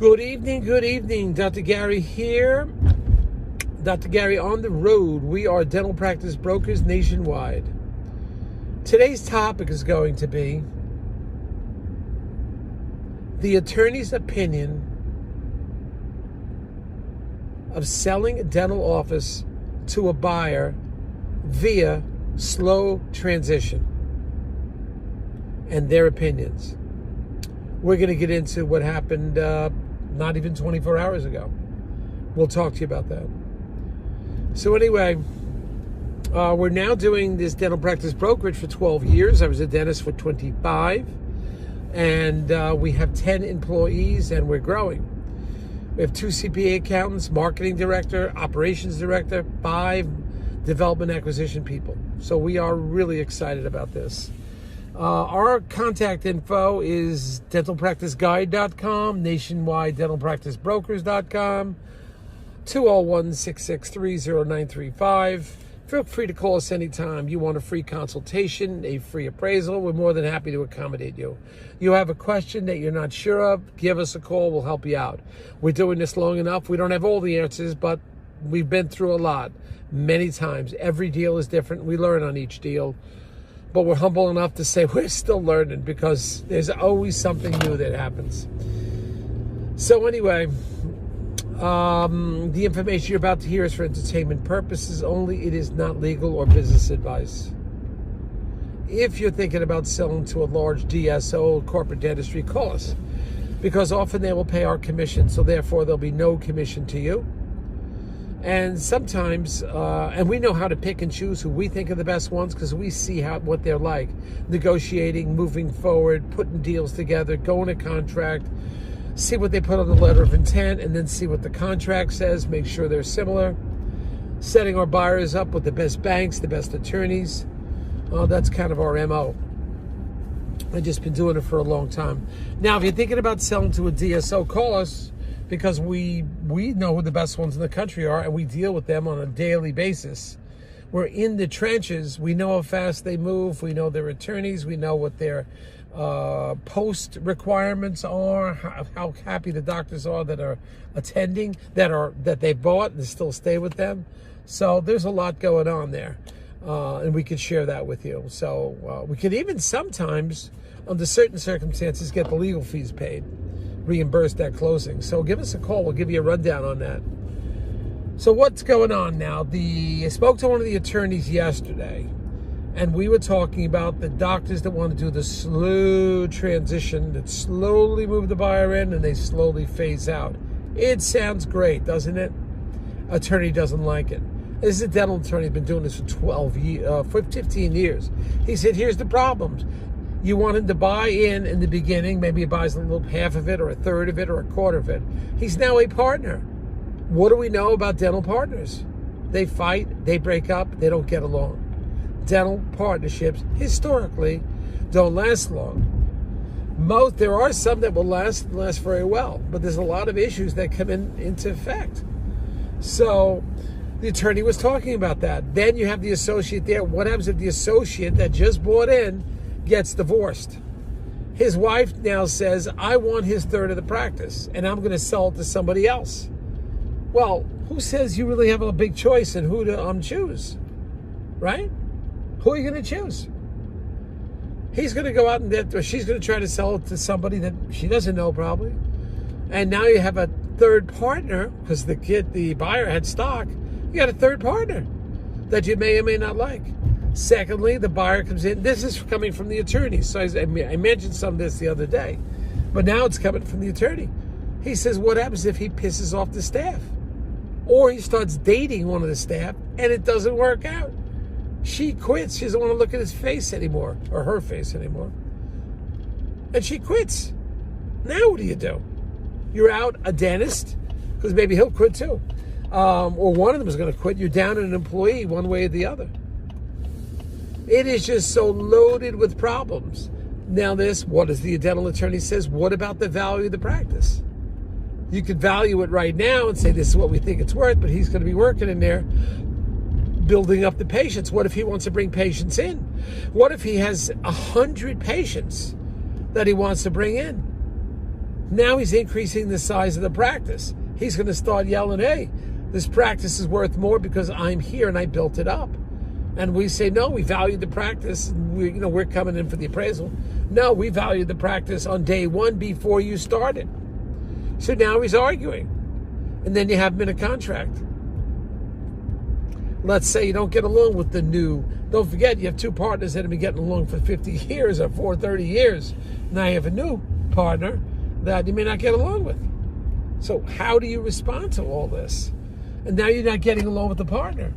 Good evening. Dr. Gary here. Dr. Gary on the road. We are dental practice brokers nationwide. Today's topic is going to be the attorney's opinion of selling a dental office to a buyer via slow transition and their opinions. We're going to get into what happened not even 24 hours ago. We'll talk to you about that. So anyway, we're now doing this dental practice brokerage for 12 years. I was a dentist for 25. And we have 10 employees and we're growing. We have 2 CPA accountants, marketing director, operations director, 5 development acquisition people. So we are really excited about this. Our contact info is dentalpracticeguide.com, nationwide dentalpracticebrokers.com, 201-663-0935. Feel free to call us anytime you want a free consultation, a free appraisal. We're more than happy to accommodate you. You have a question that you're not sure of, give us a call. We'll help you out. We're doing this long enough. We don't have all the answers, but we've been through a lot many times. Every deal is different. We learn on each deal. But we're humble enough to say we're still learning because there's always something new that happens. So anyway, the information you're about to hear is for entertainment purposes only. It is not legal or business advice. If you're thinking about selling to a large DSO, corporate dentistry, call us. Because often they will pay our commission, so therefore there'll be no commission to you. And sometimes, and we know how to pick and choose who we think are the best ones because we see what they're like. Negotiating, moving forward, putting deals together, going to contract, see what they put on the letter of intent, and then see what the contract says, make sure they're similar. Setting our buyers up with the best banks, the best attorneys. That's kind of our MO. I've just been doing it for a long time. Now, if you're thinking about selling to a DSO, call us. Because we know who the best ones in the country are, and we deal with them on a daily basis. We're in the trenches. We know how fast they move. We know their attorneys. We know what their post requirements are, how happy the doctors are that are attending, that they bought and still stay with them. So there's a lot going on there, and we could share that with you. So we could even sometimes, under certain circumstances, get the legal fees paid. Reimbursed at closing. So give us a call. We'll give you a rundown on that. So what's going on now? I spoke to one of the attorneys yesterday, and we were talking about the doctors that want to do the slow transition, that slowly move the buyer in and they slowly phase out. It sounds great, doesn't it? Attorney doesn't like it. This is a dental attorney, been doing this for 15 years. He said, here's the problems. You want him to buy in the beginning. Maybe he buys a little half of it or a third of it or a quarter of it. He's now a partner. What do we know about dental partners? They fight, they break up, they don't get along. Dental partnerships, historically, don't last long. There are some that will last very well, but there's a lot of issues that come into effect. So the attorney was talking about that. Then you have the associate there. What happens if the associate that just bought in gets divorced? His wife now says, I want his third of the practice and I'm going to sell it to somebody else. Well, who says you really have a big choice in who to choose? Right? Who are you going to choose? He's going to go out or she's going to try to sell it to somebody that she doesn't know probably. And now you have a third partner because the buyer had stock. You got a third partner that you may or may not like. Secondly, the buyer comes in. This is coming from the attorney. So I mentioned some of this the other day, but now it's coming from the attorney. He says, what happens if he pisses off the staff? Or he starts dating one of the staff and it doesn't work out. She quits. She doesn't want to look at his face anymore, or her face anymore. And she quits. Now what do? You're out a dentist, because maybe he'll quit too. Or one of them is going to quit. You're down an employee one way or the other. It is just so loaded with problems. Now what does the dental attorney says? What about the value of the practice? You could value it right now and say this is what we think it's worth, but he's going to be working in there building up the patients. What if he wants to bring patients in? What if he has 100 patients that he wants to bring in? Now he's increasing the size of the practice. He's going to start yelling, hey, this practice is worth more because I'm here and I built it up. And we say, no, we value the practice. We're coming in for the appraisal. No, we valued the practice on day one before you started. So now he's arguing. And then you have him in a contract. Let's say you don't get along with the new. Don't forget, you have two partners that have been getting along for 50 years or for 30 years. Now you have a new partner that you may not get along with. So how do you respond to all this? And now you're not getting along with the partner.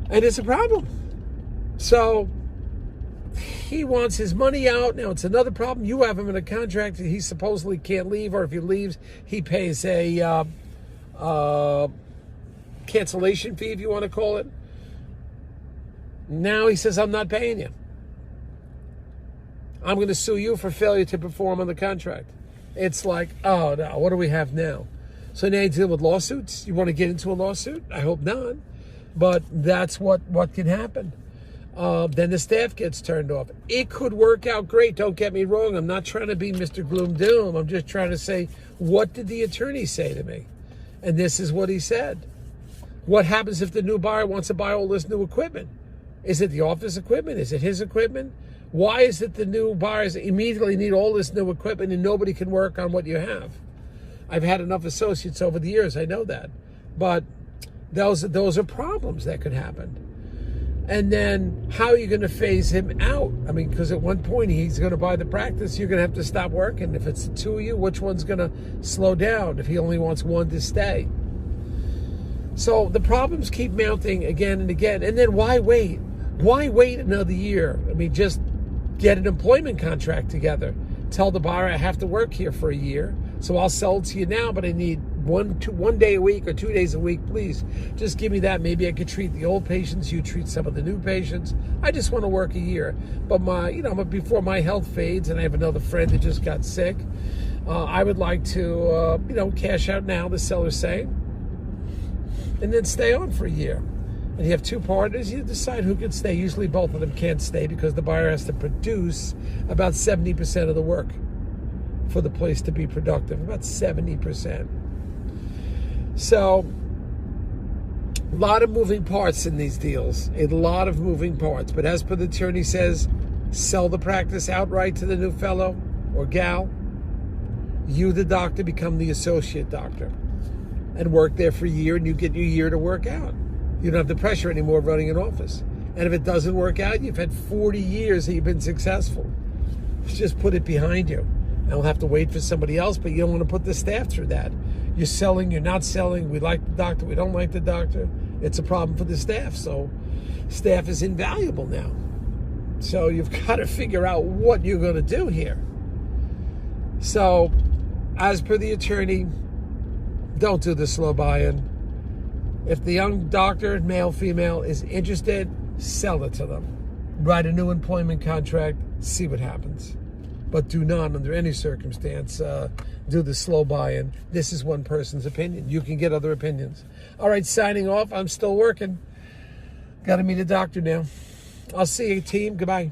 And it's a problem. So he wants his money out. Now it's another problem. You have him in a contract that he supposedly can't leave, or if he leaves, he pays a cancellation fee, if you want to call it. Now he says, I'm not paying you. I'm going to sue you for failure to perform on the contract. It's like, oh no, what do we have now? So now you deal with lawsuits? You want to get into a lawsuit? I hope not. But that's what can happen. Then the staff gets turned off. It could work out great. Don't get me wrong. I'm not trying to be Mr. Gloom Doom. I'm just trying to say, what did the attorney say to me? And this is what he said. What happens if the new buyer wants to buy all this new equipment? Is it the office equipment? Is it his equipment? Why is it the new buyers immediately need all this new equipment and nobody can work on what you have? I've had enough associates over the years. I know that. But those are problems that could happen. And then how are you going to phase him out? I mean, because at one point he's going to buy the practice. You're going to have to stop working. If it's the two of you, which one's going to slow down if he only wants one to stay? So the problems keep mounting again and again. And then why wait? Why wait another year? I mean, just get an employment contract together. Tell the buyer, I have to work here for a year, so I'll sell it to you now, but I need one day a week or 2 days a week, please. Just give me that. Maybe I could treat the old patients. You treat some of the new patients. I just want to work a year. But before my health fades, and I have another friend that just got sick, I would like to, cash out now, the seller's saying, and then stay on for a year. And you have two partners, you decide who can stay. Usually both of them can't stay because the buyer has to produce about 70% of the work for the place to be productive, about 70%. So, a lot of moving parts in these deals, a lot of moving parts. But as per the attorney says, sell the practice outright to the new fellow or gal. You, the doctor, become the associate doctor and work there for a year, and you get your year to work out. You don't have the pressure anymore of running an office. And if it doesn't work out, you've had 40 years that you've been successful. Just put it behind you. And we'll have to wait for somebody else, but you don't want to put the staff through that. You're selling, you're not selling. We like the doctor, we don't like the doctor. It's a problem for the staff. So staff is invaluable now. So you've got to figure out what you're going to do here. So as per the attorney, don't do the slow buy-in. If the young doctor, male, female, is interested, sell it to them. Write a new employment contract, see what happens. But do not, under any circumstance, do the slow buy-in. This is one person's opinion. You can get other opinions. All right, signing off. I'm still working. Got to meet a doctor now. I'll see you, team. Goodbye.